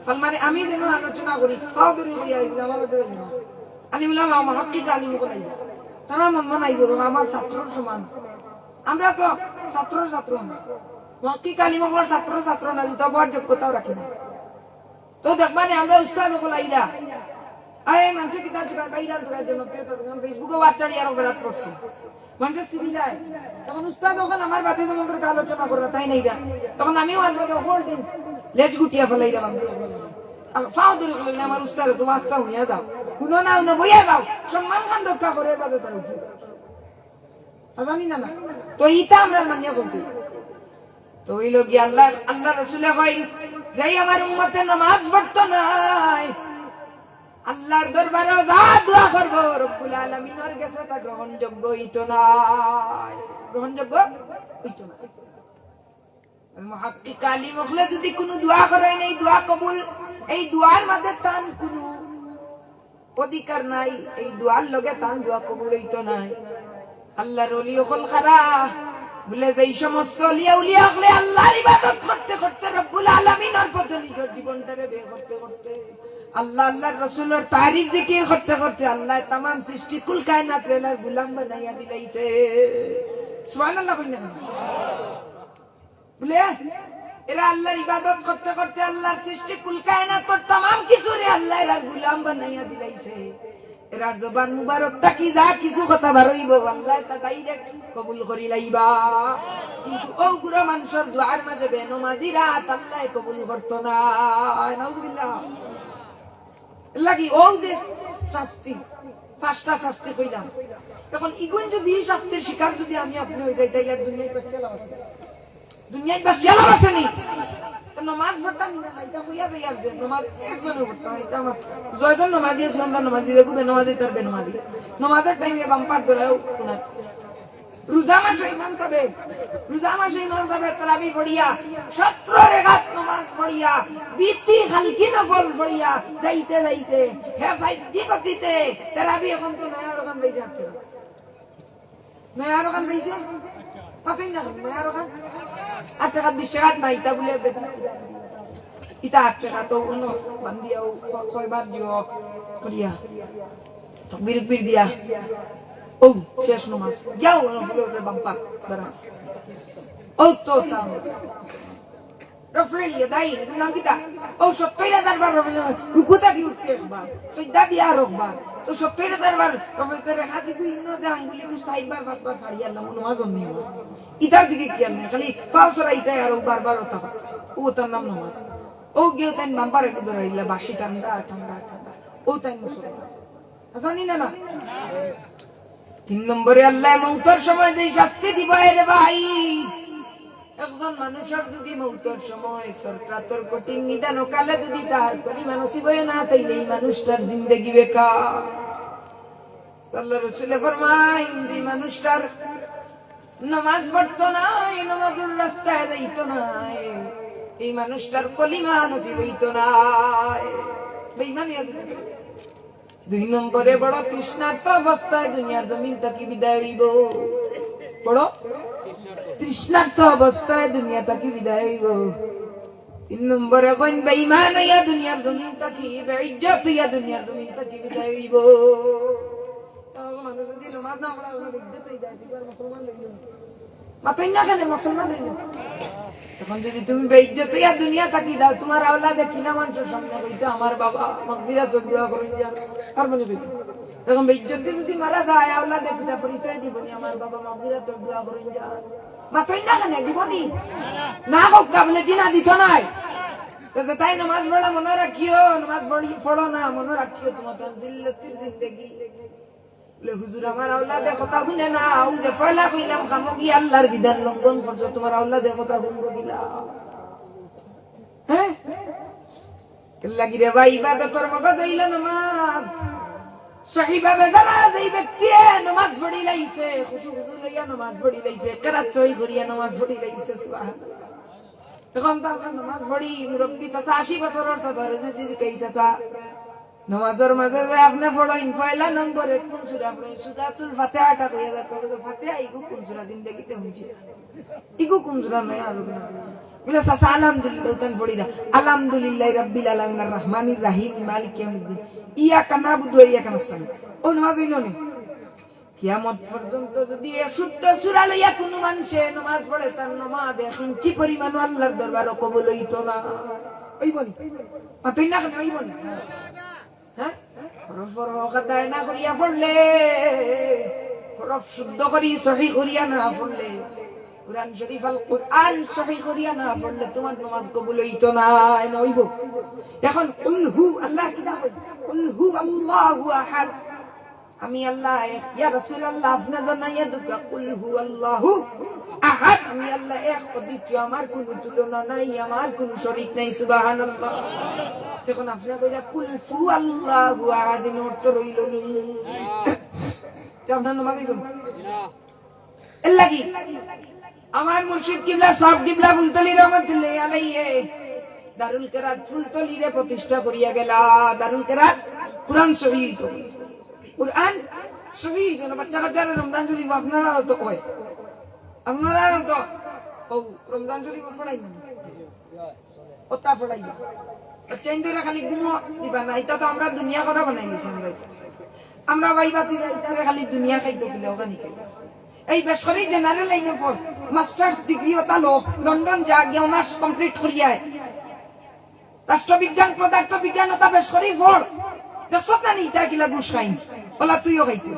ফলমারে আমি যেন আলোচনা করি তাও দূরে হইয়া আমার তো আলিমলামা মুহাক্কিক আলিম কোলাই তারা মন মনাইব আমার ছাত্রর সমান আমরা তো ছাত্র না মুহাক্কিক আলিম হওয়ার ছাত্র না তো বড় যোগ্যতাও রাখি না তো দেখবানি আমরা উস্তাদ কোলাইলা আরে মানুষ কিতাব চুকায় বাইরাল চুকায় জনপ্রিয়তা যখন ফেসবুকে বাচ্চারি আর অপরাধ করছে মানুষের সিবি যায় তখন উস্তাদ ওখানে আমার বাতে যেমন করে আলোচনা করবে তাই নাই তখন আমিও আসবো ওপর দিন লেজ গুটিয়া ফেলাইরা ফাও দূরে করলে আমার উস্তাদ তো আজটা হইয়া যাও শুনো না শুনো বইয়া যাও সম্মান খান রক্ষা করে বাদে তার উঠে জানি না তো ইটা আমরা মানিয়া করতে তো ওই লোক আল্লাহ রসুলে হয় যাই আমার উম্মতে নামাজ পড়তো নাই আল্লাহর দরবারে যা দোয়া করব রব্বুল আলামিনের কাছে তা গ্রহণযোগ্য হইতো না মুহাক্কিক আলিম হলে যদি কোনো দোয়া করে নাই দোয়া কবুল এই দোয়ার মধ্যে তান কোনো অধিকার নাই এই দোয়ার লগে তান দোয়া কবুল হইতো না আল্লাহর ওলি হল খারা বলে যে এই সমস্ত ওলিয়া হলে আল্লাহর ইবাদত করতে করতে রব্বুল আলামিনের পথে নিজের জীবনটাকে বের করতে করতে আল্লাহর রাসূলের তারিফ জিকির করতে করতে আল্লাহ तमाम সৃষ্টি কুল কায়নাত রেলার গোলাম বানাইয়া দিলাইছে সুবহানাল্লাহ বলেন বলে এরা আল্লাহর ইবাদত করতে করতে আল্লাহর সৃষ্টি কুল কায়নাতের तमाम কিছু রে আল্লাহর গোলাম বানাইয়া দিলাইছে এরা জবান মুবারকটা কি যা কিছু কথা বারইব আল্লাহ তা ডাইরেক্ট কবুল করি লাইবা কিন্তু ও গুরা মানুষের দুআর মাঝে বেনমাজিরা আল্লাহ কবুল করত না নাউযুবিল্লাহ লাগি ও যে শাস্তি 5টা শাস্তি কইলাম তখন ইগুন যদি শাস্তির শিকার যদি আমি আপনি হই যাই তাইলে দুনিয়ায় বাস চালাব আছে নি নামাজ পড়তাম না এটা কইয়া যাই আর নামাজ একবারও পড়তাম এটা আমার জয়জন নামাজি আছে আমরা নামাজি রেগু বেনামাজি তার বেনামাজি নামাজের টাইমে বাম্পার ধরেও কোনা রোজা মাসে ইমাম সাহেব তারাবি পড়িয়া 17 রাকাত নামাজ পড়িয়া বিতি হালকি নফল পড়িয়া যাইতে হে ফাইটি গতিতে তারাবি এখন তো নয়া রকম বেজে আছে নয়া রকম বেজে পাতেই না নয়া রকম 8 টাকা 20 টাকা নাই তা বলে ইতা 8 টাকা তো অন্য বান্দিয়াও কয়বার দিও করিয়া তাকবীর দিয়া ও শেষ নামাজ যাও বলে বাম্পার দাঁড়া ও তো তাম রফরি দাই নাম কিটা ও 70000 বার রুকুতা কি উঠতে একবার সজদা দিয়া রকবার তো 70000 বার রফরি হাতে দুই ইনতে আঙ্গুলি কো সাইবার বারবার ছাড়ি আল্লাহ নামাজ নেই ইতার দিকে কি না খালি পাও সরাইতে আর বারবার ওটা ও তার নাম নামাজ ও গিয়ে তাই বাম্পারে কো ধরাইলা বাসি ঠান্ডা ও তাই মুসলমান জানি না 3 নম্বরে আল্লাহ মউতের সময় যেই শাস্তি দিব রে ভাই একজন মানুষের যদি মউতের সময় সরকার কঠিন নিদান কালে যদি তার পরিমাণ নসিব হয় না তাইলে এই মানুষটার জিন্দেগি বেকার আল্লাহ রাসূল ফরমায় যে মানুষটার নামাজ পড়তো না নামাজের রাস্তায় যাইতো না এই মানুষটার কলিমা নসিব হইতো না বেঈমানি 2 নম্বরে বড় তৃষ্ণার্ত অবস্থায় দুনিয়ার জমিন থেকে বিদায় হইব বড় তৃষ্ণার্ত অবস্থায় দুনিয়া থেকে বিদায় হইব 3 নম্বরে কোন বেঈমান হইয়া দুনিয়ার জমিন থেকে বেইজ্জত হইয়া দুনিয়ার জমিন থেকে বিদায় হইব মানুষ যদি নামাজ না পড়ে ওরা বেইজ্জত হই যায় দিবার মুসলমান হইল মাথায় না কেন মুসলমান হইল তখন যদি তুমি বেইজ্জত হইয়া দুনিয়া থেকে দাও তোমার আওলাদে কিনা মানুষের সামনে কইতো আমার বাবা মাগফিরাত দোয়া করেন যা আর বলে কইতো তখন বেইজ্জত যদি মারা যায় আওলাদে কিনা পরিচয় দিবনি আমার বাবা মাগফিরাত দোয়া করেন যা মাথায় না কেন দিবনি না হোক বলে জিনা দিত নাই তো তাই নামাজ পড়া মনে রাখিও নামাজ পড়ো না মনে রাখিও তোমার জিল্লাতির জিন্দেগি হুজুর আমার আওলাদে কথা শুনে না ও যে ফয়লা কইলাম খামকি আল্লাহর বিধান লঙ্ঘন করছো তোমার আওলাদে কথা শুনবো কিলা হ্যাঁ লাগি রে ভাই ইবাদতের মগজ হইল নামাজ সহিভাবে যারা যেই ব্যক্তি নামাজ পড়ি লাইছে খুশু হুজুর লইয়া নামাজ পড়ি লাইছে কেরাত সহি করিয়া নামাজ পড়ি লাইছে সুবহানাল্লাহ এখন তো আমরা নামাজ পড়ি মুরব্বী চাচা 80 বছরের চাচা যদি কই চাচা নামাজের মাঝে আপনি পড়েন পয়লা নম্বরে কোন সূরা পড়েন সূরাতুল ফাতিহাটা কইয়া দেখো ফাতিহা ইগু কোন সূরা জিন্দেগিতে হুঁজি ইগু কোন সূরা নয় আর বলে সাসা আলহামদুলিল্লাহ উতান পড়িরা আলহামদুলিল্লাহি রাব্বিল আলামিন আর রহমানির রহিম মালিক ইয়াউমিদ্দিন ইয়াকা নাবুদু ওয়া ইয়াকা নাস্তাইন ও নামাজ হইল না কিয়ামত পর্যন্ত যদি শুদ্ধ সূরা লইয়া কোন মানুষে নামাজ পড়ে তার নামাজ ইঞ্চি পরিমাণ আল্লাহর দরবারে কবুল হইতো না হইব না মাতই না কেন হইব না হ্যাঁ হরফ কাদায় না করিয়া পড়লে হরফ শুদ্ধ করি সহি করিয়া না পড়লে কুরআন শরীফ আল কুরআন সহি করিয়া না পড়লে তোমার নামাজ কবুল হইতো না এনা হইব এখন কুল হু আল্লাহ কি দাও কুল হু আল্লাহু আহাদ আমি আল্লাহ ইয়া রাসূলুল্লাহ আপনি জানাইয়া দুকা কুল হু আল্লাহু আহাদ আমি আল্লাহ এক অদ্বিতীয় আমার কোনো তুলনা নাই আমার কোনো শরীক নাই সুবহানাল্লাহ এখন আপনি কইরা কুল হু আল্লাহু আহাদ অর্থ রইল নি আপনার নামাজ হইব না এর লাগি আমার মুর্শিদ কিবলা সাহেব কিবলা ফুলতলি রহমাতুল্লাহি আলাইহি দারুল কিরাত ফুলতলি রে প্রতিষ্ঠা করিয়া গেলা দারুল কিরাত কুরআন শরীফ কুরআন শরীফ যেন বাচ্চা কাচ্চারা রমজান শরীফ আপনারা তো কয় আপনারা তো ও রমজান শরীফ পড়াই ওটা পড়াই চেঞ্জরা খালি গুমো দিবা না এটা তো আমরা দুনিয়া করা বানাই দিছি আমরা ভাইবাতি এটা খালি দুনিয়া খাইতো বলে ওখানে এই বেসরকারি জেনারেল লাইনে পড় মাস্টার্স ডিগ্রি ওতালো লন্ডন যা গিয়ে অনার্স কমপ্লিট করিয়ায় রাষ্ট্রবিজ্ঞান পদার্থবিজ্ঞান ওটা বেসরকারি পড় দেখছত না নি এটা কিলা ঘুষ খাইন ওলা তুইও খাইতো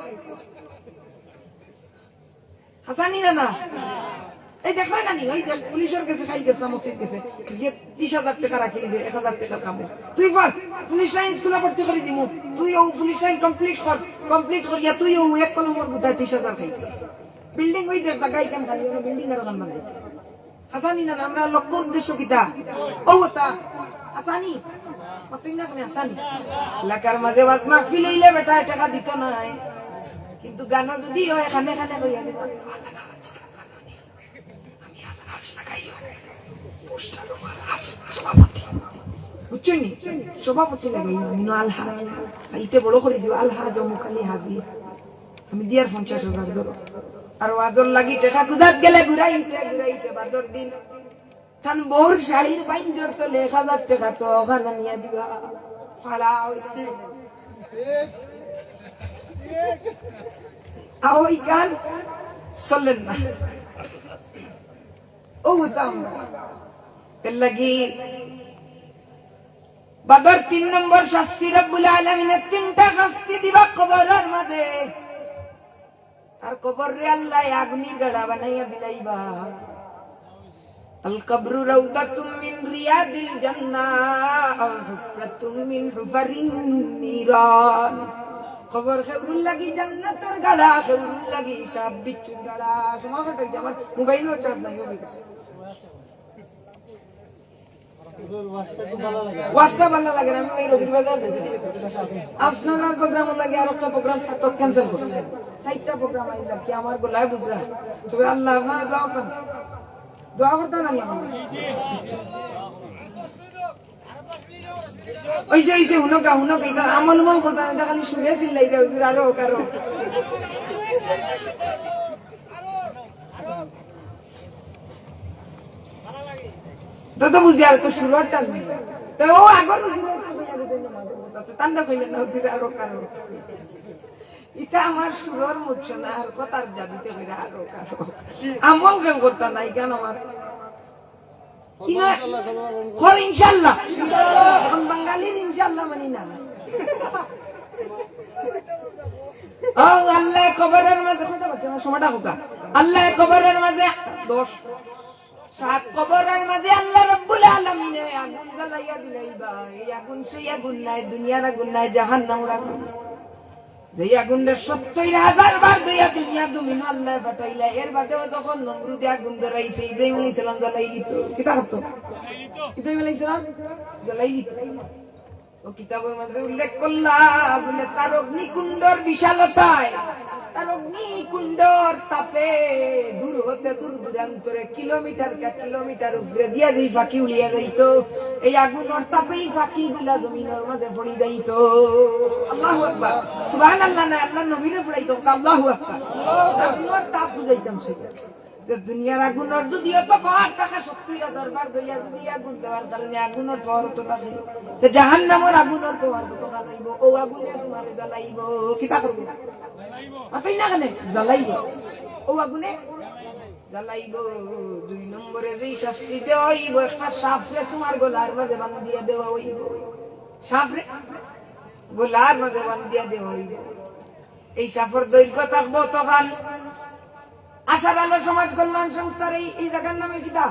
হাসানি না এই দেখলে না নি ওই পুলিশের কাছে খাই গেছে মসজিদ গেছে 30,000 টাকা রাখি যে 1000 টাকা কামে তুই বল পুলিশ লাইন স্কুলে ভর্তি করে দিমু তুই ও পুলিশ লাইন কমপ্লিট করিয়া তুই ও এক নম্বর বুঝাই 30,000 খাইতে বিল্ডিং ওই জায়গায় কেন খালি বিল্ডিং এর নাম নাই হাসানি না আমরা লক্ষ্য উদ্দেশ্য কিটা ও ওটা হাসানি মতই না কোন হাসানি লাকার মাঝে ওয়াজ মাহফিল হইলে বেটা টাকা দিত না কিন্তু গান যদি হয় এখানে এখানে কইয়া দিত আমি আজ লাগাইও পোস্টার আজ সভাপতি বুঝছনি সভাপতি লাগাইও আমি আলহা সাইতে বড় করে দিও আলহা জমুকালি হাজির আমি দিয়ার 50,000 ধরো আর ওয়াজর লাগি টাকা গুজাত গেলে ঘুরাইতে বাদর দিন থান বহুর শাড়ির বাইন জড়তো 1,000 টাকা তো ওখানে নিয়ে দিবা ফাড়া হইতে ওই গান চলেন না ও হতাম এর লাগি বাদর 3 নম্বর শাস্তি রব্বুল আলামিনের 3টা শাস্তি দিবা কবরের মাঝে আর কবর রে আল্লাহ আগুনি গড়া বানাইয়া দিলাইবা আল কবরু রাউদাতুম মিন রিয়াদিল জান্নাহ আও হুফরাতুম মিন হুফারিন নিরান কবর খেউরুল লাগি জান্নাতের গড়া খেউরুল লাগি সব বিচ্ছুর গড়া সমাগত আমার মোবাইলও চার্জ নাই হয়ে গেছে ওয়াস্তা ভালো লাগে আমি ওই রবিবাজার আপনার প্রোগ্রাম লাগে আর একটা প্রোগ্রাম সাতক ক্যান্সেল করছে 6টা প্রোগ্রাম আইলা কি আমার গলায় বুঝরা তবে আল্লাহ না দোয়া করতে না আমি ওইসে হুনকা এটা আমল করতে এটা খালি শুনে চিল্লাই দেয় আরো কারো তো বুঝি আর তো শুরুটা নেই তো ও আগর তান্ডা কইলে না আরো কারো এটা আমার সুরর মুছে না আর কথার জাদিতে কইরা আরো কারো আমল কেন করতে নাই কেন আমার ইনশাআল্লাহ हम বাঙালির ইনশাআল্লাহ মানি না আল্লাহ কবরের মাঝে সময়টা হোক আল্লাহ কবরের মাঝে 7 কবরের মাঝে আল্লাহ রাব্বুল আলামিন আগুন জ্বালাইয়া দিলাইবা এই আগুন সেই আগুন নাই দুনিয়ার আগুন নাই জাহান্নামের আগুন যেই আগুনটা 70,000 বার দিয়া দুনিয়ার জমিন আল্লাহ ফাটাইলা এর বাদেও যখন নমরুদে আগুন ধরাইছে ইব্রাহিম আলাইহিস সালাম জ্বালাই দিত কিতা করতো ইব্রাহিম আলাইহিস সালাম জ্বালাই দিত ও কিতাবের মধ্যে উল্লেখ করলা বলে তার অগ্নিকুণ্ডর বিশালতায় তার অগ্নিকুণ্ড প্রচন্ডর তাপে দূর হতে দূর দূরান্তরে কিলোমিটার কা কিলোমিটার উপরে দিয়া দিই ফাঁকি উড়িয়া যাইত। এই আগুনের তাপেই ফাঁকি গুলা জমিনের মাঝে পড়ি যাইত। আল্লাহু আকবার, সুবহানাল্লাহ না আল্লাহ নবীরে পড়াইতো আল্লাহু আকবার। আগুনের তাপ বুঝাইতাম সেটা যে দুনিয়ার আগুনের যদি অত পাওয়ার থাকে 70,000 বার দইয়া যদি আগুন দেওয়ার কারণে আগুনের পাওয়ার তো থাকে, তো জাহান্নামের আগুনের পাওয়ার তো কানাইব। ও আগুনে তোমারে জ্বালাইব, কিতা করব মাথাই না কেন জ্বালাইব, ও আগুনে জ্বালাইব। 2 নম্বরে যেই শাস্তি দেওয়া হইব, একটা সাপরে তোমার গলার মাঝে বান্ধিয়া দেওয়া হইব। সাপরে গলার মাঝে বান্ধিয়া দেওয়া হইব। এই সাপের দৈর্ঘ্য থাকবো তখন আশার আলো সমাজ কল্যাণ সংস্থার এই জায়গার নামে কিতা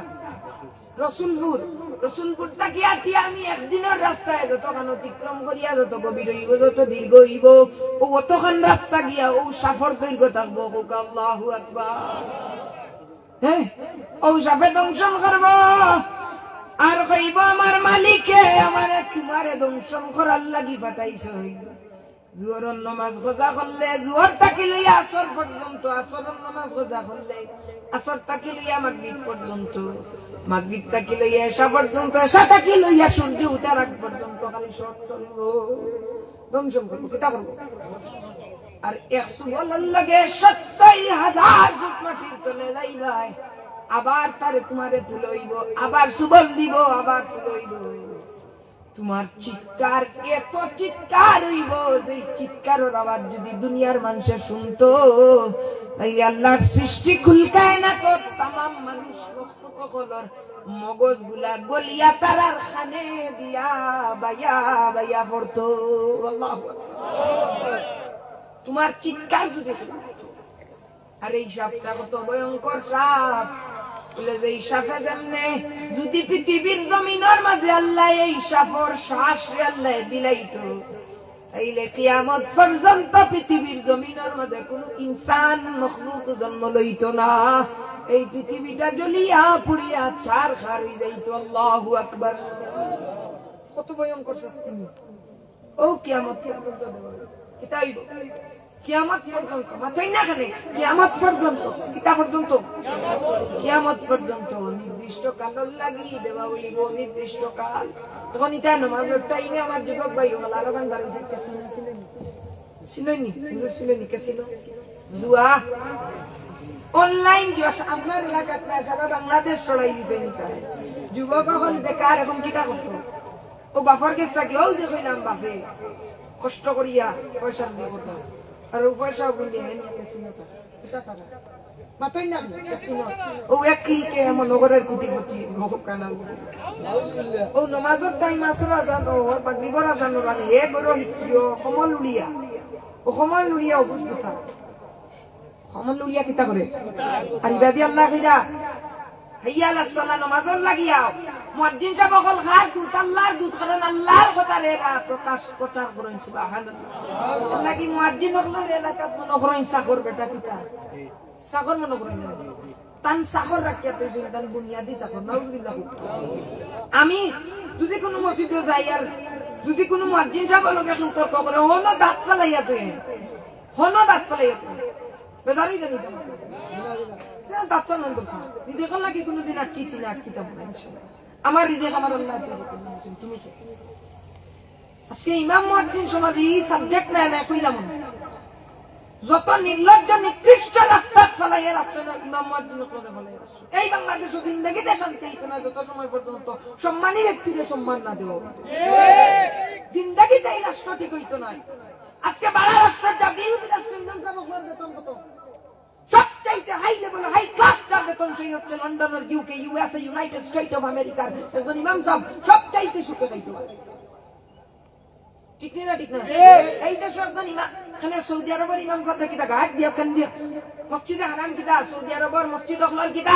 রসুলপুর। রসুলপুর থাকি আটিয়া আমি একদিনের রাস্তায় যতক্ষণ অতিক্রম করিয়া যত গভীর হইব, যত দীর্ঘ হইব, ও অতক্ষণ রাস্তা গিয়া ও সাফর দৈর্ঘ্য থাকবো। আল্লাহু আকবার। হ্যাঁ, ও সাফে দংশন করব আর কইব আমার মালিকে আমারে তোমারে দংশন করার লাগি পাঠাইছ। জোহরের নামাজ রোজা করলে জোহর থাকি লইয়া আসর পর্যন্ত, আসরের নামাজ রোজা করলে আসর থাকি লইয়া মাগরিব পর্যন্ত, মাগরিব থাকি লইয়া এশা পর্যন্ত, এশা থাকি লইয়া সূর্য উঠার আগ পর্যন্ত খালি শর্ট চলবো, দংশন করবো, কিতা করবো। আর 100 বলার লাগে 70,000 ফুট মাটির তলে যাইবাই, আবার তারে তোমারে তুলইব, আবার সুবল দিব, আবার তুলইব। তোমার চিৎকার এত চিৎকার হইব যে চিৎকারের আওয়াজ যদি দুনিয়ার মানুষে শুনতো, তাইলে আল্লাহর সৃষ্টি খুলকায় না তো তামাম মানুষ সকলের মগজ গুলা গলিয়া তারার খানে দিয়া বাইয়া বাইয়া পড়তো। আল্লাহু আকবার। তোমার চিৎকার যদি, আর এই সাপটা কত ভয়ঙ্কর সাপ, এই সাপে যেমনে যদি পৃথিবীর জমিনের মাঝে আল্লাহ এই সাপর শ্বাস আল্লাহ দিলাইতো, তাইলে কিয়ামত পর্যন্ত পৃথিবীর জমিনের মাঝে কোন ইনসান মখলুক জন্ম লইত না। এই পৃথিবীটা জ্বলিয়া পুড়িয়া ছার খার হয়ে যাইত। আল্লাহু আকবার। কত ভয়ঙ্কর শাস্তি। ও কিয়ামত পর্যন্ত এটাই কিয়ামত পর্যন্ত, মাথায় না কেন কিয়ামত পর্যন্ত, কিতা পর্যন্ত, কিয়ামত পর্যন্ত নির্দিষ্ট কাল লাগি দেওয়া হইব, নির্দিষ্ট কাল। তখন ইটা নামাজের টাইমে আমার যুবক ভাই হল আরো গান দাঁড়িয়েছে, কেসিনো ছিলেনি, কিন্তু ছিলেনি কেসিনো, জুয়া, অনলাইন জুয়া আপনার এলাকাত না, সারা বাংলাদেশ ছড়াই দিছে। যুবক এখন বেকার, এখন কিতা করতো, ও বাপর কাছ থাকি, ও যে কইলাম বাপে কষ্ট করিয়া পয়সা দিয়ে করতো, আর ও পয়সা বুঝলি ও এক ক্লিকে এমন নগরের কোটিপতি মহকানা। ও নমাজের টাইম আসর আজান ওর বাগিবর আজান ওরান হে গরো সমল উড়িয়া, ও সমল উড়িয়া অবুজ কথা, সমল উড়িয়া কিতা করে আর ইবাদি আল্লাহ কইরা হাইয়া আলাস সালাহ নমাজের লাগিয়াও মুয়াজ্জিন সাহেব বকল হাত দুত আল্লাহর দুত, কারণ আল্লাহর কথা রেরা প্রকাশ প্রচার করেন। সুবহানাল্লাহ। নাকি মুয়াজ্জিন হকলের এলাকাত মনে করেন সাগর বেটা পিতা, সাগর মনে করেন তান সাগর রাখিয়া তুই তান বুনিয়াদি সাগর। নাউজুবিল্লাহ। আমি যদি কোনো মসজিদে যাই আর যদি কোনো মুয়াজ্জিন সাহেব লগে তর্ক করে, হনো দাঁত ফেলাইয়া তুই, হনো দাঁত ফেলাইয়া তুই বেদারি জানি দাঁত ফেলান বলছি নিজে কোন নাকি কোনোদিন আটকিছি না, আটকিতাম না ইনশাআল্লাহ। আমার রিজেক আমার আল্লাহ তুমি কে। আজকে ইমাম মুয়াজ্জিন সমাজ এই সাবজেক্ট না না কইলাম, যত নির্লজ্জ নিকৃষ্ট রাস্তা ফলাইয়া রাখছে না ইমাম মুয়াজ্জিন করে ফলাইয়া রাখছে। এই বাংলাদেশে জিন্দেগিতে শান্তি হইতো না যত সময় পর্যন্ত সম্মানী ব্যক্তিকে সম্মান না দেওয়া, জিন্দেগিতে এই রাষ্ট্র ঠিক হইতো না। আজকে বাড়া রাষ্ট্র জাতি রাষ্ট্র ইমাম সাহেব বেতন কত, সবচাইতে হাই লেভেল হাই ক্লাস যার বেতন সেই হচ্ছে লন্ডনের, UK, USA, United state of আমেরিকার একজন ইমাম সাহেব সবচাইতে সুখে যাইতে পারে। ঠিক না ঠিক না? এই দেশের একজন ইমাম, এখানে সৌদি আরবের ইমাম সাহেব কিতা গাছ দিয়া কেন দিয়া মসজিদে হারাম কিতা, সৌদি আরবের মসজিদ হল কিতা